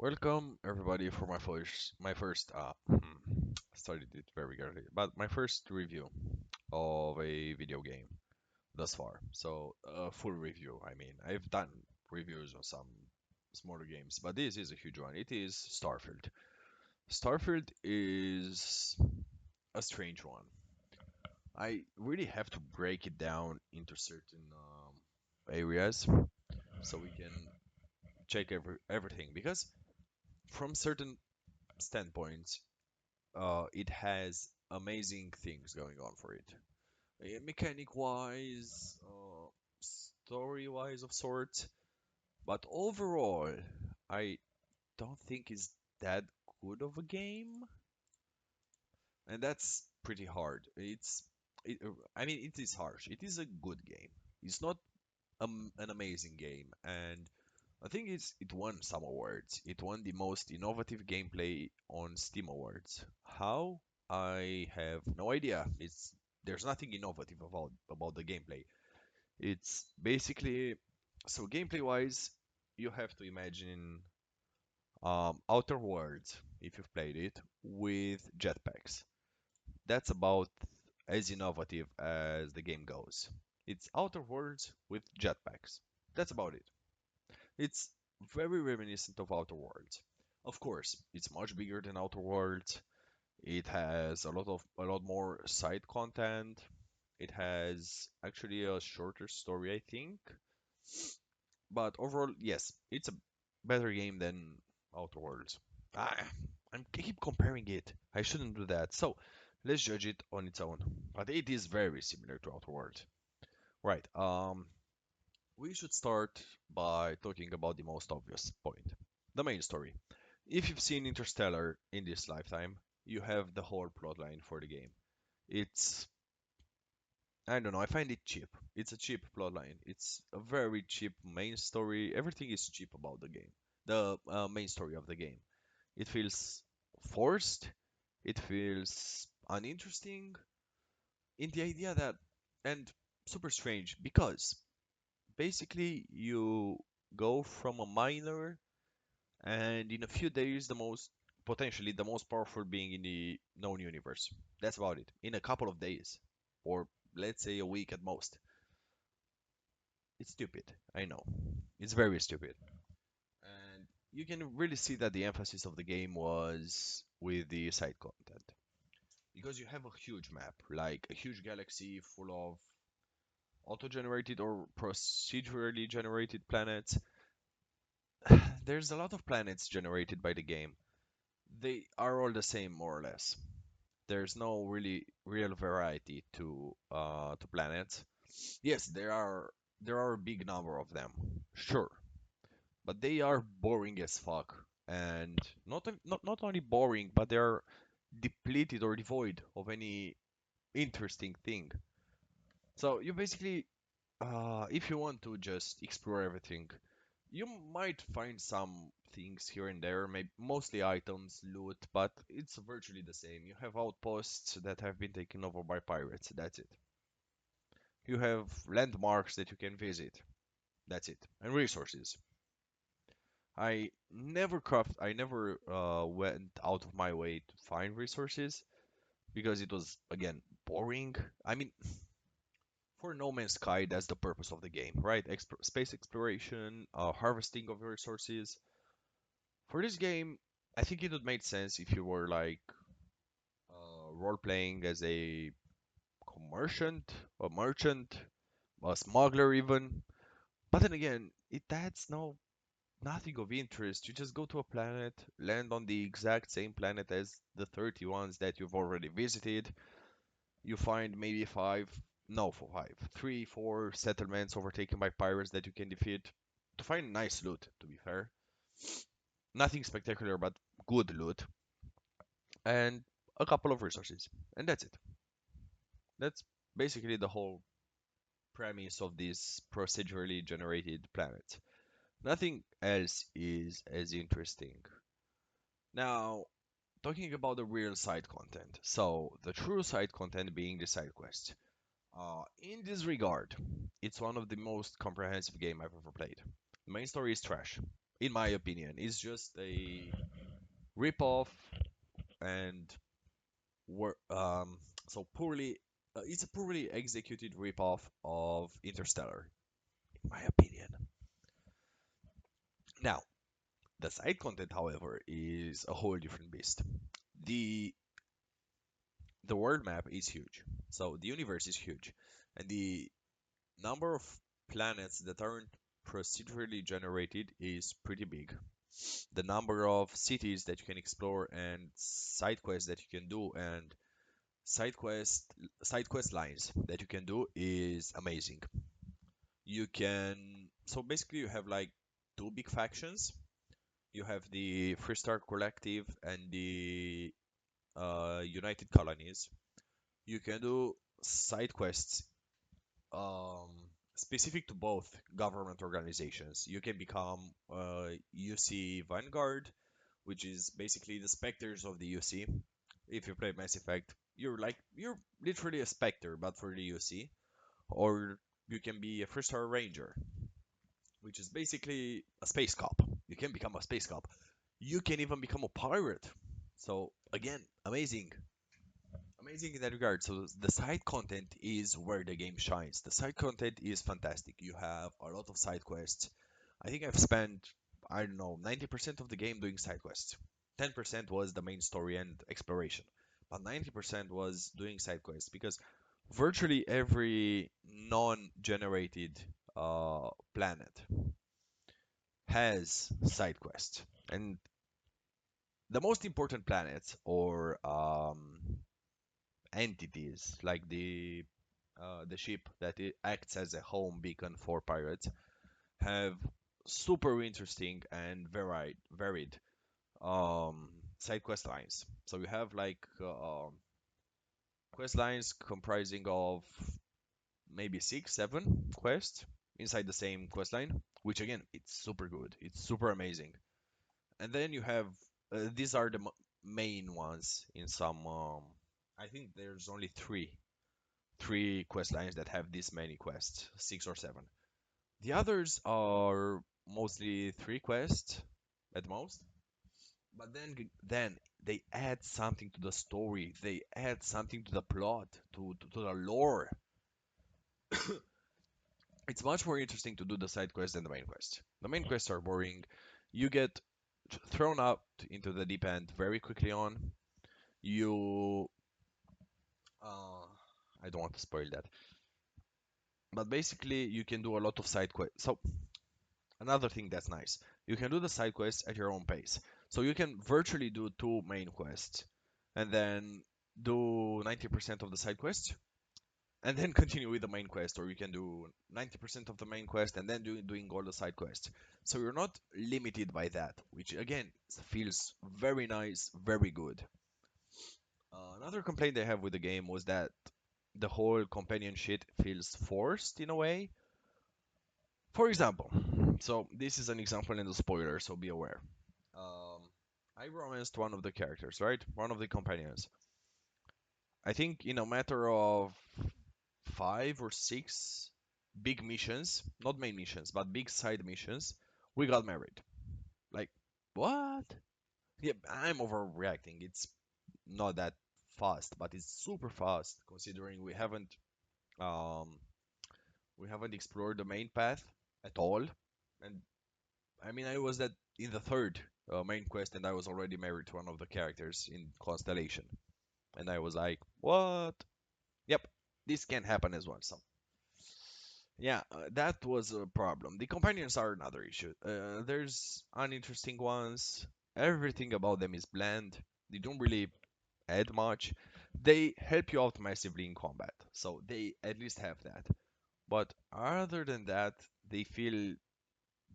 Welcome everybody for my first started it very early, but my first review of a video game thus far. So a full review. I mean, I've done reviews on some smaller games, but this is a huge one. It is Starfield. Starfield is a strange one. I really have to break it down into certain areas so we can check everything because from certain standpoints it has amazing things going on for it. Mechanic wise, story wise of sorts, but overall, I don't think it's that good of a game, and that's pretty hard. I mean, it is harsh. It is a good game. It's not an amazing game, and I think it won some awards. It won the most innovative gameplay on Steam Awards. How? I have no idea. There's nothing innovative about the gameplay. It's basically so gameplay wise, you have to imagine Outer Worlds if you've played it with jetpacks. That's about as innovative as the game goes. It's Outer Worlds with jetpacks. That's about it. It's very reminiscent of Outer Worlds. Of course, it's much bigger than Outer Worlds. It has a lot more side content. It has actually a shorter story, I think. But overall, yes, it's a better game than Outer Worlds. I, I keep comparing it. I shouldn't do that. So let's judge it on its own. But it is very similar to Outer Worlds. Right. We should start by talking about the most obvious point, the main story. If you've seen Interstellar in this lifetime, you have the whole plotline for the game. It's, I don't know, I find it cheap. It's a cheap plotline. It's a very cheap main story. Everything is cheap about the game. The main story of the game. It feels forced. It feels uninteresting in the idea that, and super strange because basically you go from a miner and in a few days potentially the most powerful being in the known universe. That's about it. In a couple of days, or let's say a week at most. It's stupid. I know. It's very stupid. And you can really see that the emphasis of the game was with the side content. Because you have a huge map, like a huge galaxy full of auto-generated or procedurally generated planets. There's a lot of planets generated by the game. They are all the same, more or less. There's no really real variety to planets. Yes, there are a big number of them, sure, but they are boring as fuck, and not only boring, but they're depleted or devoid of any interesting thing. So you basically, if you want to just explore everything, you might find some things here and there, maybe mostly items, loot, but it's virtually the same. You have outposts that have been taken over by pirates. That's it. You have landmarks that you can visit. That's it. And resources. I never went out of my way to find resources because it was again boring. I mean, for No Man's Sky, that's the purpose of the game, right? Space exploration, harvesting of resources. For this game, I think it would make sense if you were like role playing as a merchant, a smuggler even. But then again, it adds nothing of interest. You just go to a planet, land on the exact same planet as the 30 ones that you've already visited. You find maybe no, for five, three, four settlements overtaken by pirates that you can defeat. To find nice loot, to be fair. Nothing spectacular, but good loot. And a couple of resources. And that's it. That's basically the whole premise of these procedurally generated planets. Nothing else is as interesting. Now, talking about the real side content. So, the true side content being the side quest. In this regard, it's one of the most comprehensive game I've ever played. The main story is trash. in my opinion, is just a rip-off and wor so poorly. It's a poorly executed rip-off of Interstellar, in my opinion. Now, the side content, however, is a whole different beast. The the world map is huge, so the universe is huge, and the number of planets that aren't procedurally generated is pretty big. The number of cities that you can explore and side quests that you can do and side quest side quest lines that you can do is amazing. You can so basically you have like two big factions. You have the Freestar Collective and the United Colonies. You can do side quests um, specific to both government organizations. You can become UC Vanguard, which is basically the specters of the UC. If you play Mass Effect, you're literally a specter, but for the UC. Or you can be a First Star Ranger, which is basically a space cop. You can become a space cop. You can even become a pirate. So again, amazing. Amazing in that regard. So the side content is where the game shines. The side content is fantastic. You have a lot of side quests. I think I've spent, I don't know, 90% of the game doing side quests. 10% was the main story and exploration. But 90% was doing side quests because virtually every non-generated planet has side quests. And the most important planets or entities like the ship that acts as a home beacon for pirates have super interesting and varied side quest lines. So you have like quest lines comprising of maybe six, seven quests inside the same quest line, which again, it's super good. It's super amazing. And then you have these are the main ones in some. I think there's only three quest lines that have this many quests, six or seven. The others are mostly three quests at most. But then they add something to the story. They add something to the plot, to the lore. It's much more interesting to do the side quest than the main quest. The main quests are boring. You get thrown out into the deep end very quickly on. You uh, I don't want to spoil that. But basically you can do a lot of side quests. So another thing that's nice, you can do the side quests at your own pace. So you can virtually do two main quests and then do 90% of the side quests and then continue with the main quest, or you can do 90% of the main quest and then doing all the side quests. So you're not limited by that, which again feels very nice, very good. Another complaint I have with the game was that the whole companion shit feels forced in a way. For example, so this is an example in the spoiler, so be aware. Um, I romanced one of the characters, right? One of the companions. I think in a matter of five or six big missions, not main missions, but big side missions, we got married. Like, what? Yeah, I'm overreacting. It's not that fast, but it's super fast considering um we haven't explored the main path at all. And I mean, I was that in the third main quest, and I was already married to one of the characters in Constellation, and I was like, what? Yep, this can happen as well. So yeah, that was a problem. The companions are another issue. There's uninteresting ones. Everything about them is bland. They don't really add much. They help you out massively in combat, so they at least have that. But other than that, they feel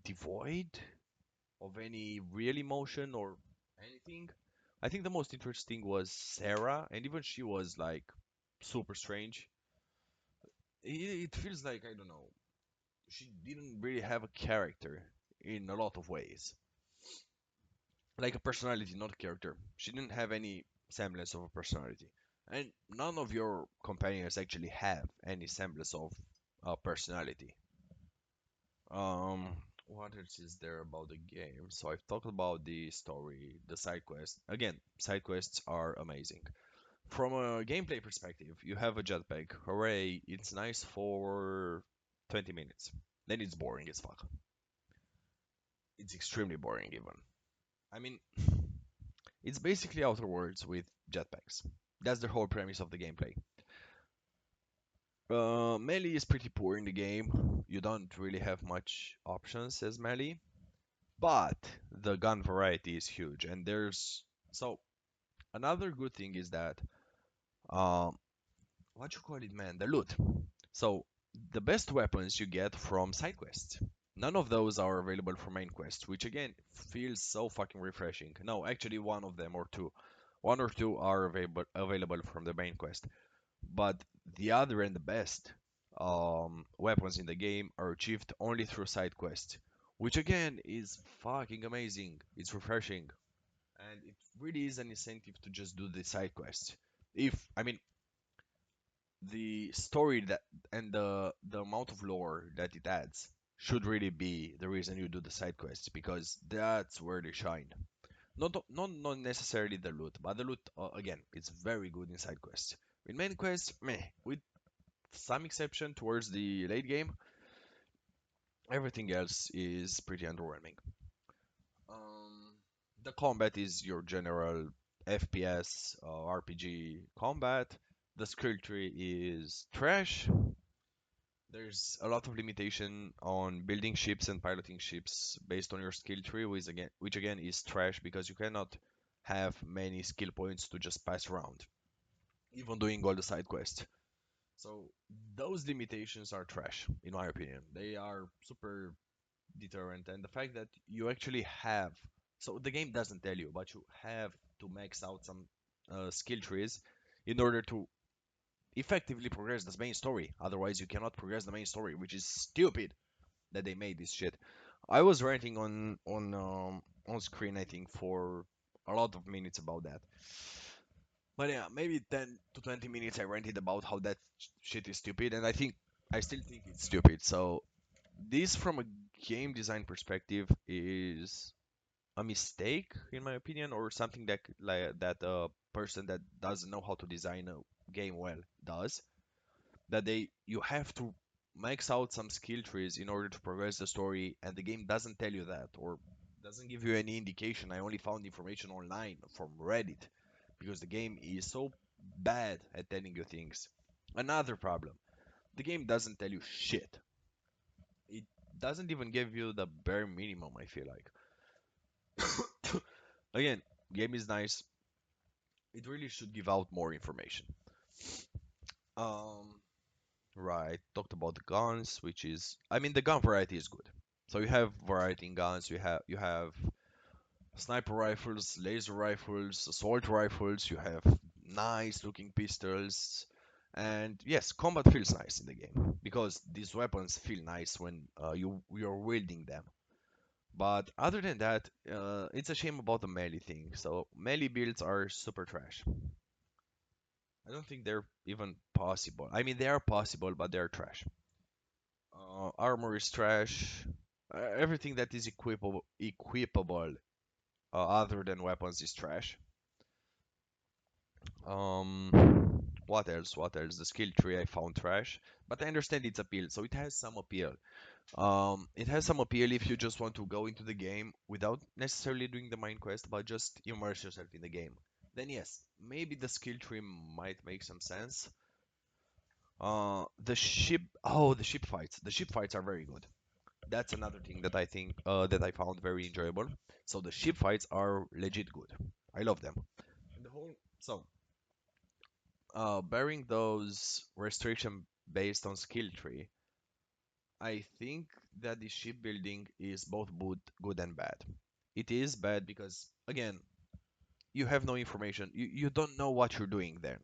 devoid of any real emotion or anything. I think the most interesting was Sarah, and even she was like super strange. It feels like, I don't know, she didn't really have a character in a lot of ways. Like a personality, not a character. She didn't have any semblance of a personality. And none of your companions actually have any semblance of a personality. Um, What else is there about the game? So I've talked about the story, the side quests. Again, side quests are amazing. From a gameplay perspective, you have a jetpack. Hooray! It's nice for 20 minutes. Then it's boring as fuck. It's extremely boring even. I mean, it's basically Outer Worlds with jetpacks. That's the whole premise of the gameplay. Melee is pretty poor in the game. You don't really have much options as melee, but the gun variety is huge. And there's so another good thing is that um, what you call it, man, the loot. So the best weapons you get from side quests. None of those are available for main quests, which again feels so fucking refreshing. No, actually one of them or two. One or two are available from the main quest. But the other and the best weapons in the game are achieved only through side quests, which again is fucking amazing. It's refreshing, and it really is an incentive to just do the side quests. If I mean the story that and the amount of lore that it adds should really be the reason you do the side quests because that's where they shine. Not necessarily the loot, but the loot again, it's very good in side quests. In main quests, meh. With some exception towards the late game, everything else is pretty underwhelming. Um, the combat is your general FPS RPG combat. The skill tree is trash. There's a lot of limitation on building ships and piloting ships based on your skill tree, which again is trash because you cannot have many skill points to just pass around, even doing all the side quests. So those limitations are trash, in my opinion. They are super deterrent, and the fact that you actually have, so the game doesn't tell you, but you have to max out some skill trees in order to effectively progress the main story. Otherwise, you cannot progress the main story, which is stupid that they made this shit. I was ranting on screen, I think, for a lot of minutes about that. But yeah, maybe 10 to 20 minutes I ranted about how that shit is stupid, and I still think it's stupid. So this, from a game design perspective, is a mistake in my opinion, or something that like that a person that doesn't know how to design a game well does. That they you have to max out some skill trees in order to progress the story, and the game doesn't tell you that or doesn't give you any indication. I only found information online from Reddit because the game is so bad at telling you things. Another problem, the game doesn't tell you shit. It doesn't even give you the bare minimum, I feel like. Again, game is nice. It really should give out more information. Um, right. Talked about the guns, which is, I mean, the gun variety is good. So you have variety in guns. You have sniper rifles, laser rifles, assault rifles. You have nice looking pistols. And yes, combat feels nice in the game because these weapons feel nice when you're wielding them. But other than that, it's a shame about the melee thing. So melee builds are super trash. I don't think they're even possible. I mean, they are possible, but they're trash. Armor is trash. Everything that is equipable other than weapons is trash. What else? What else? The skill tree I found trash, but I understand its appeal, so it has some appeal. It has some appeal if you just want to go into the game without necessarily doing the main quest, but just immerse yourself in the game. Then yes, maybe the skill tree might make some sense. The ship fights. The ship fights are very good. That's another thing that I think that I found very enjoyable. So the ship fights are legit good. I love them. And the whole so bearing those restriction based on skill tree, I think that the shipbuilding is both good and bad. It is bad because, again, you have no information. You don't know what you're doing there.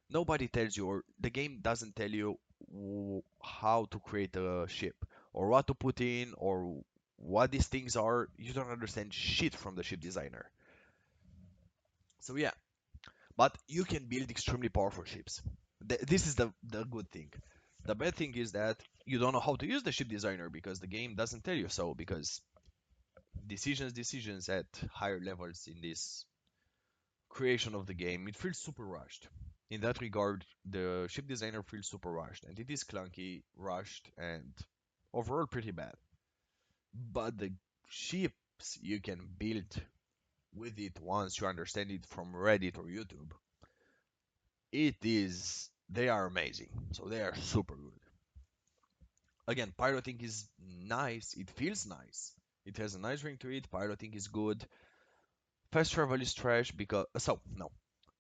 Nobody tells you, or the game doesn't tell you how to create a ship, or what to put in, or what these things are. You don't understand shit from the ship designer. So yeah, but you can build extremely powerful ships. This is the good thing. The bad thing is that you don't know how to use the ship designer because the game doesn't tell you so. Because decisions at higher levels in this creation of the game, it feels super rushed. In that regard, the ship designer feels super rushed, and it is clunky, rushed, and overall pretty bad. But the ships you can build with it once you understand it from Reddit or YouTube, they are amazing. So they are super good. Again, piloting is nice. It feels nice. It has a nice ring to it. Piloting is good. Fast travel is trash because no,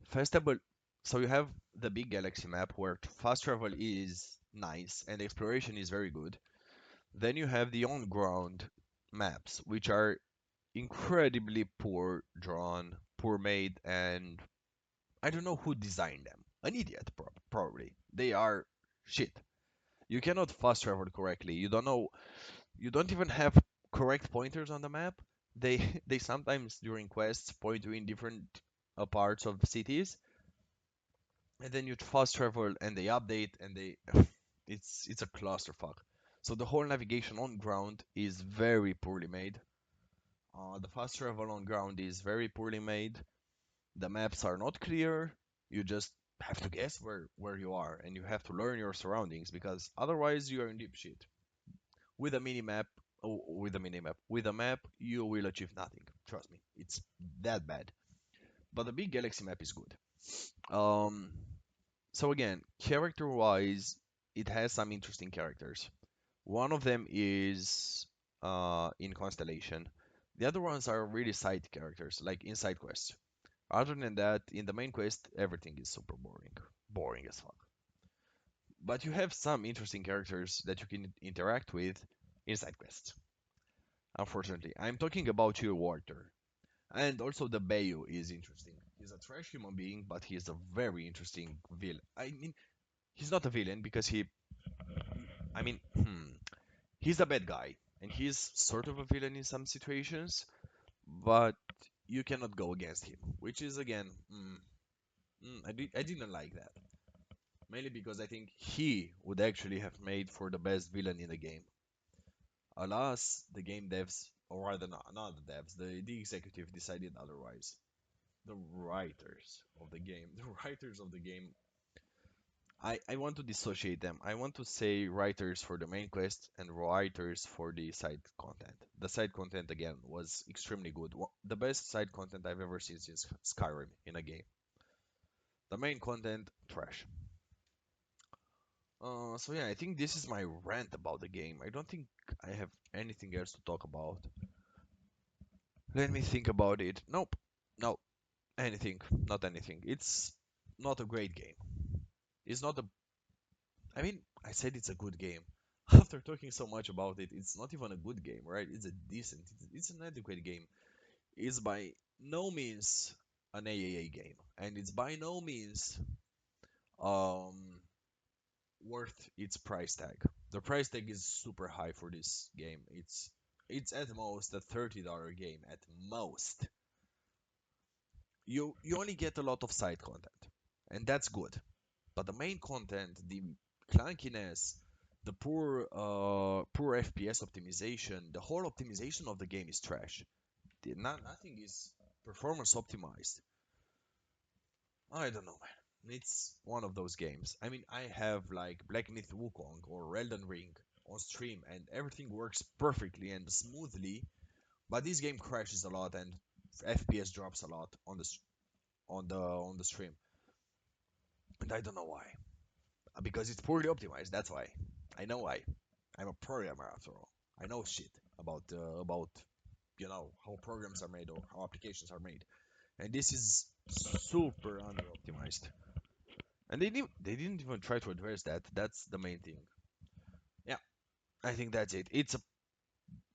fast travel. So you have the big galaxy map where fast travel is nice and exploration is very good. Then you have the on-ground maps, which are incredibly poor drawn, poor made, and I don't know who designed them. An idiot, probably. They are shit. You cannot fast travel correctly. You don't know. You don't even have correct pointers on the map. They they sometimes during quests point you in different parts of cities, and then you fast travel and they update and they it's a clusterfuck. So the whole navigation on ground is very poorly made. The fast travel on ground is very poorly made. The maps are not clear. You just have to guess where you are, and you have to learn your surroundings because otherwise you are in deep shit. With a mini map, with a map, you will achieve nothing. Trust me, it's that bad. But the big galaxy map is good. Um, so again, character-wise, it has some interesting characters. One of them is in Constellation. The other ones are really side characters, like in side quests. Other than that, in the main quest, everything is super boring. Boring as fuck. But you have some interesting characters that you can interact with in side quests. Unfortunately, I'm talking about your Walter. And also the Bayou is interesting. He's a trash human being, but he is a very interesting villain. I mean, he's not a villain because I mean, he's a bad guy, and he's sort of a villain in some situations, but you cannot go against him, which is again, I didn't like that. Mainly because I think he would actually have made for the best villain in the game. Alas, the game devs, or rather not the devs, the executive decided otherwise. The writers of the game, the writers of the game, I want to dissociate them. I want to say writers for the main quest and writers for the side content. The side content again was extremely good. The best side content I've ever seen since Skyrim in a game. The main content, trash. So yeah, I think this is my rant about the game. I don't think I have anything else to talk about. Let me think about it. Nope. No. Anything. Not anything. It's not a great game. It's not a. I mean, I said it's a good game. After talking so much about it, it's not even a good game, right? It's a decent, it's an adequate game. It's by no means an AAA game, and it's by no means um worth its price tag. The price tag is super high for this game. It's at most a $30 game at most. You only get a lot of side content, and that's good. But the main content, the clunkiness, the poor FPS optimization, the whole optimization of the game is trash. Nothing is performance optimized. I don't know, man. It's one of those games. I mean, I have like Black Myth Wukong or Elden Ring on stream, and everything works perfectly and smoothly. But this game crashes a lot and FPS drops a lot on the stream, and I don't know why. Because it's poorly optimized. That's why. I know why. I'm a programmer after all. I know shit about how programs are made or how applications are made, and this is super under optimized. And they didn't even try to address that. That's the main thing. Yeah, I think that's it. It's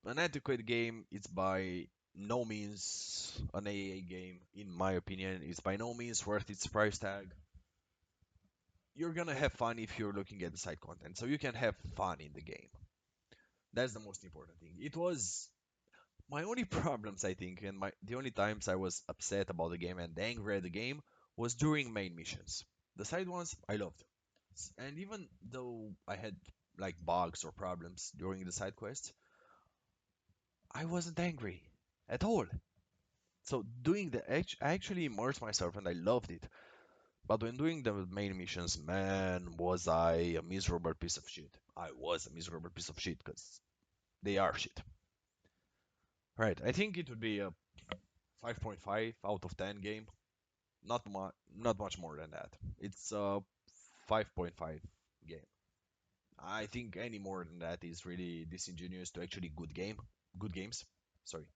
an adequate game. It's by no means an AA game, in my opinion. It's by no means worth its price tag. You're gonna have fun if you're looking at the side content, so you can have fun in the game. That's the most important thing. It was my only problems, I think, and the only times I was upset about the game and angry at the game was during main missions. The side ones I loved. And even though I had like bugs or problems during the side quest, I wasn't angry at all. So doing I actually immersed myself and I loved it. But when doing the main missions, man, was I a miserable piece of shit. I was a miserable piece of shit because they are shit. Right, I think it would be a 5.5 out of 10 game. Not much more than that. It's a 5.5 game. I think any more than that is really disingenuous to actually good games. Sorry.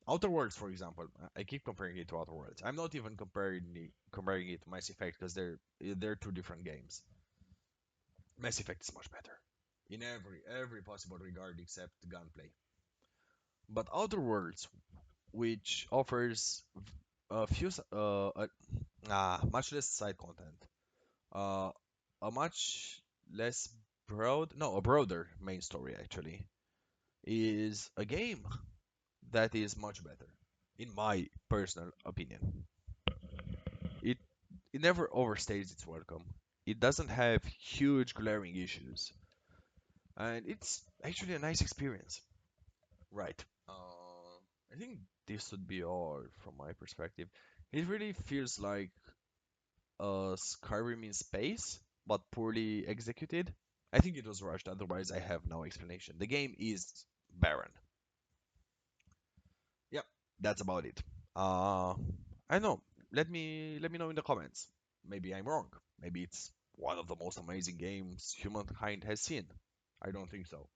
Outer Worlds, for example, I keep comparing it to Outer Worlds. I'm not even comparing it to Mass Effect because they're two different games. Mass Effect is much better in every possible regard except gunplay. But Outer Worlds, which offers a few much less side content, uh, a much less a broader main story actually, is a game that is much better, in my personal opinion. It it never overstays its welcome. It doesn't have huge glaring issues, and it's actually a nice experience. Right. I think this would be all from my perspective. It really feels like Skyrim in space, but poorly executed. I think it was rushed, otherwise I have no explanation. The game is barren. Yep, that's about it. Uh, I know. Let me know in the comments. Maybe I'm wrong. Maybe it's one of the most amazing games humankind has seen. I don't think so.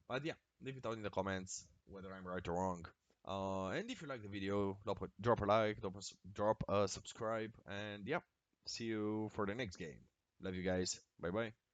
But yeah, leave it out in the comments whether I'm right or wrong. And if you like the video, drop a like, drop a subscribe, and yeah, see you for the next game. Love you guys. Bye bye.